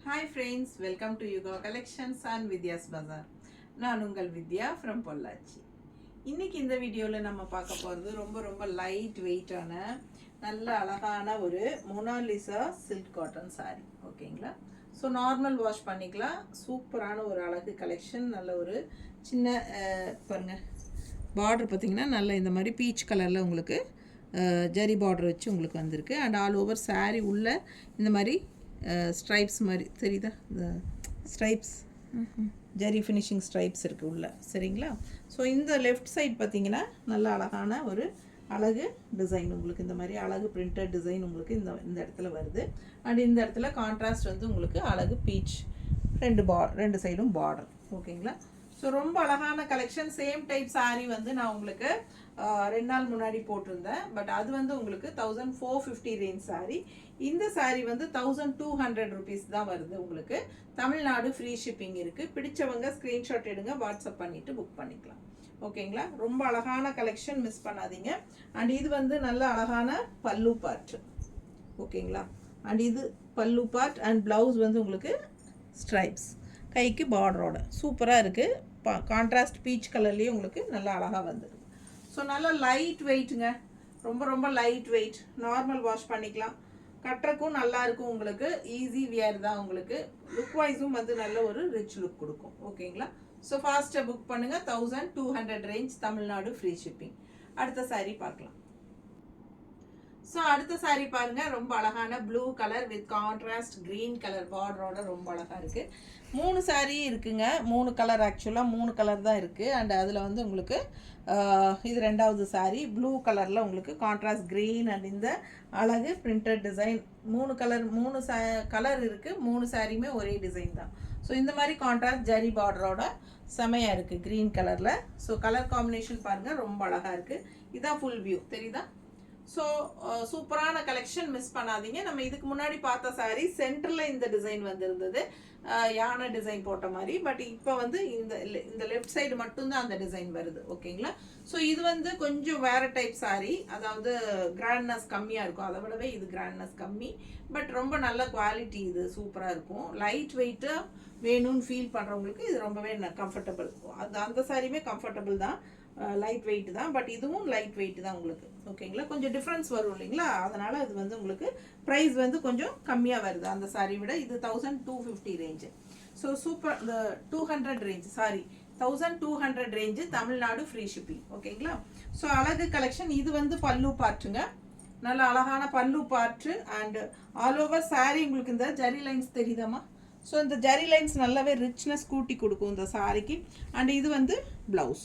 Hi friends, welcome to Yuga Collections and Vidya's Bazaar. நான் உங்கள் வித்யா from Pollachi. இன்னைக்கு இந்த வீடியோவில் நம்ம பார்க்க போகிறது ரொம்ப லைட் வெயிட்டான நல்ல அழகான ஒரு மோனாலிசா சில்க் காட்டன் சாரீ. ஓகேங்களா? ஸோ நார்மல் வாஷ் பண்ணிக்கலாம். சூப்பரான ஒரு அழகு கலெக்ஷன். நல்ல ஒரு சின்ன பாருங்கள், பார்டர் பார்த்திங்கன்னா நல்ல இந்த மாதிரி பீச் கலரில் உங்களுக்கு ஜரி பார்டர் வச்சு உங்களுக்கு வந்திருக்கு. அண்ட் ஆல் ஓவர் சாரீ உள்ள இந்த மாதிரி ஸ்ட்ரைப்ஸ் மாதிரி தெரியுதா, இந்த ஸ்ட்ரைப்ஸ் ஜரி ஃபினிஷிங் ஸ்ட்ரைப்ஸ் இருக்குது உள்ள. சரிங்களா? ஸோ இந்த லெஃப்ட் சைட் பார்த்திங்கன்னா நல்ல அழகான ஒரு அழகு டிசைன், உங்களுக்கு இந்த மாதிரி அழகு பிரிண்டட் டிசைன் உங்களுக்கு இந்த இடத்துல வருது. அண்ட் இந்த இடத்துல கான்ட்ராஸ்ட் வந்து உங்களுக்கு அழகு பீச், ரெண்டு சைடும் பார்டர். ஓகேங்களா? ஸோ ரொம்ப அழகான கலெக்ஷன். சேம் டைப் சாரீ வந்து நான் உங்களுக்கு 2 நாள் முன்னாடி போட்டிருந்தேன். பட் அது வந்து உங்களுக்கு 1450 ரேஞ்ச் சாரீ. இந்த சாரீ வந்து 1200 ருபீஸ் தான் வருது. உங்களுக்கு தமிழ்நாடு ஃப்ரீ ஷிப்பிங் இருக்குது. பிடிச்சவங்க ஸ்க்ரீன்ஷாட் எடுங்க, வாட்ஸ்அப் பண்ணிவிட்டு புக் பண்ணிக்கலாம். ஓகேங்களா? ரொம்ப அழகான கலெக்ஷன், மிஸ் பண்ணாதீங்க. அண்ட் இது வந்து நல்ல அழகான பல்லு பார்ட். ஓகேங்களா? அண்ட் இது பல்லு பார்ட் அண்ட் ப்ளவுஸ் வந்து உங்களுக்கு ஸ்ட்ரைப்ஸ், கைக்கு பார்டரோட சூப்பராக இருக்குது. கான்ட்ராஸ்ட் பீச் கலர்லேயே உங்களுக்கு நல்லா அழகாக வந்துருக்கு. ஸோ நல்லா லைட் வெயிட்டுங்க, ரொம்ப லைட் வெயிட். நார்மல் வாஷ் பண்ணிக்கலாம், கட்டுறக்கும் நல்லா இருக்கும். உங்களுக்கு ஈஸி வியர் தான். உங்களுக்கு லுக் வைஸும் வந்து நல்ல ஒரு ரிச் லுக் கொடுக்கும். ஓகேங்களா? ஸோ ஃபாஸ்ட்டாக புக் பண்ணுங்கள். 1200 ரேஞ்ச், தமிழ்நாடு ஃப்ரீ ஷிப்பிங். அடுத்த சாரீ பார்க்கலாம். ஸோ அடுத்த சாரீ பாருங்கள், ரொம்ப அழகான blue colour with contrast green colour பார்டரோட ரொம்ப அழகாக இருக்குது. 3 சாரீ இருக்குங்க. 3 கலர், ஆக்சுவலாக 3 கலர் தான் இருக்குது. அண்ட் அதில் வந்து உங்களுக்கு இது 2வது சாரீ ப்ளூ கலரில் உங்களுக்கு கான்ட்ராஸ்ட் க்ரீன் அண்ட் இந்த அழகு பிரிண்டட் டிசைன். 3 கலர் இருக்குது. 3 சாரியுமே ஒரே டிசைன் தான். ஸோ இந்த மாதிரி கான்ட்ராஸ்ட் ஜரி பார்டரோட செமையாக இருக்குது க்ரீன் கலரில். ஸோ கலர் காம்பினேஷன் பாருங்கள், ரொம்ப அழகாக இருக்குது. இதான் ஃபுல் வியூ, தெரியுதா? ஸோ சூப்பரான கலெக்ஷன், மிஸ் பண்ணாதீங்க. நம்ம இதுக்கு முன்னாடி பார்த்த சாரீ சென்டரில் இந்த டிசைன் வந்துருந்தது, யானை டிசைன் போட்ட மாதிரி. பட் இப்போ வந்து இந்த லெஃப்ட் சைடு மட்டும்தான் அந்த டிசைன் வருது. ஓகேங்களா? ஸோ இது வந்து கொஞ்சம் வேறு டைப் சாரீ, அதாவது கிராண்ட்னஸ் கம்மியாக இருக்கும். அதை விடவே இது கிராண்ட்னஸ் கம்மி, பட் ரொம்ப நல்ல குவாலிட்டி. இது சூப்பராக இருக்கும். லைட் வெயிட்டாக வேணும்னு ஃபீல் பண்ணுறவங்களுக்கு இது ரொம்பவே கம்ஃபர்டபுள். அந்த சாரியுமே கம்ஃபர்டபுள் தான், லைட் வெயிட் தான். பட் இதுவும் லைட் வெயிட் தான் உங்களுக்கு. ஓகேங்களா? கொஞ்சம் டிஃப்ரென்ஸ் வரும் இல்லைங்களா? அதனால் இது வந்து உங்களுக்கு ப்ரைஸ் வந்து கொஞ்சம் கம்மியாக வருது அந்த சாரீ விட. இது 1250 ரேஞ்சு. So super. இந்த 200 range, sorry 1200 range, Tamil Nadu free shipping. ஓகேங்களா? ஸோ அழகு கலெக்ஷன். இது வந்து பல்லு பார்ட்டுங்க, நல்ல அழகான பல்லு part. And all over sari உங்களுக்கு இந்த ஜரி லைன்ஸ் தெரியுதாம்மா? ஸோ இந்த ஜரி லைன்ஸ் நல்லாவே ரிச்னஸ் கூட்டி கொடுக்கும் இந்த சாரீக்கு. அண்ட் இது வந்து ப்ளவுஸ்.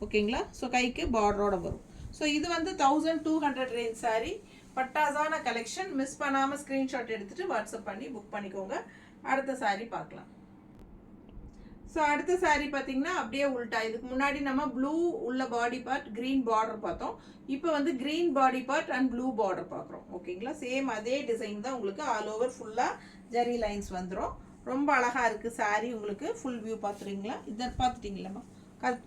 ஓகேங்களா? ஸோ கைக்கு பார்டரோட வரும். ஸோ இது வந்து 1200 ரேஞ்ச் சாரீ. பட்டாசான கலெக்ஷன், மிஸ் பண்ணாமல் ஸ்க்ரீன்ஷாட் எடுத்துகிட்டு வாட்ஸ்அப் பண்ணி புக் பண்ணிக்கோங்க. அடுத்த சாரீ பார்க்கலாம். ஸோ அடுத்த சாரீ பார்த்தீங்கன்னா அப்படியே உல்ட்டா. இதுக்கு முன்னாடி நம்ம ப்ளூ உள்ள பாடி பார்ட், க்ரீன் பார்டர் பார்த்தோம். இப்போ வந்து green body part and blue border பார்க்குறோம். ஓகேங்களா? சேம் அதே டிசைன் தான் உங்களுக்கு. ஆல் ஓவர் ஃபுல்லாக ஜரி லைன்ஸ் வந்துடும். ரொம்ப அழகாக இருக்குது சாரீ. உங்களுக்கு ஃபுல் வியூ பார்த்துறீங்களா? இதை பார்த்துட்டிங்களாம்மா?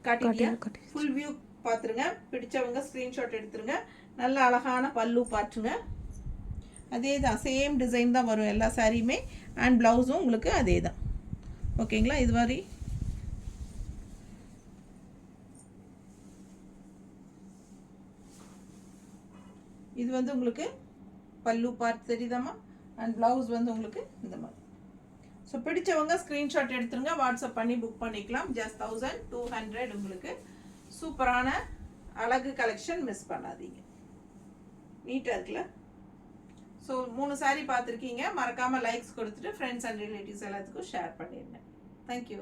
காட்டிட்டியா? ஃபுல் வியூ பார்த்துருங்க. பிடிச்சவங்க ஸ்க்ரீன்ஷாட் எடுத்துருங்க. நல்ல அழகான பல்லு பார்த்துங்க. அதே தான், சேம் டிசைன் தான் வரும் எல்லா சாரியுமே. அண்ட் ப்ளவுஸும் உங்களுக்கு அதே தான். ஓகேங்களா? இது மாதிரி இது வந்து உங்களுக்கு பல்லு பார்ட் தெரியுதாம்மா? அண்ட் ப்ளவுஸ் வந்து உங்களுக்கு இந்த மாதிரி. ஸோ பிடிச்சவங்க ஸ்க்ரீன்ஷாட் எடுத்துருங்க, வாட்ஸ்அப் பண்ணி புக் பண்ணிக்கலாம். ஜஸ்ட் 1200 உங்களுக்கு. சூப்பரான அழகு கலெக்ஷன், மிஸ் பண்ணாதீங்க. நீட்டாக இருக்குல்ல? ஸோ 3 சாரீ பார்த்துருக்கீங்க. மறக்காமல் லைக்ஸ் கொடுத்துட்டு ஃப்ரெண்ட்ஸ் அண்ட் ரிலேட்டிவ்ஸ் எல்லாத்துக்கும் ஷேர் பண்ணிடுங்க. தேங்க்யூ.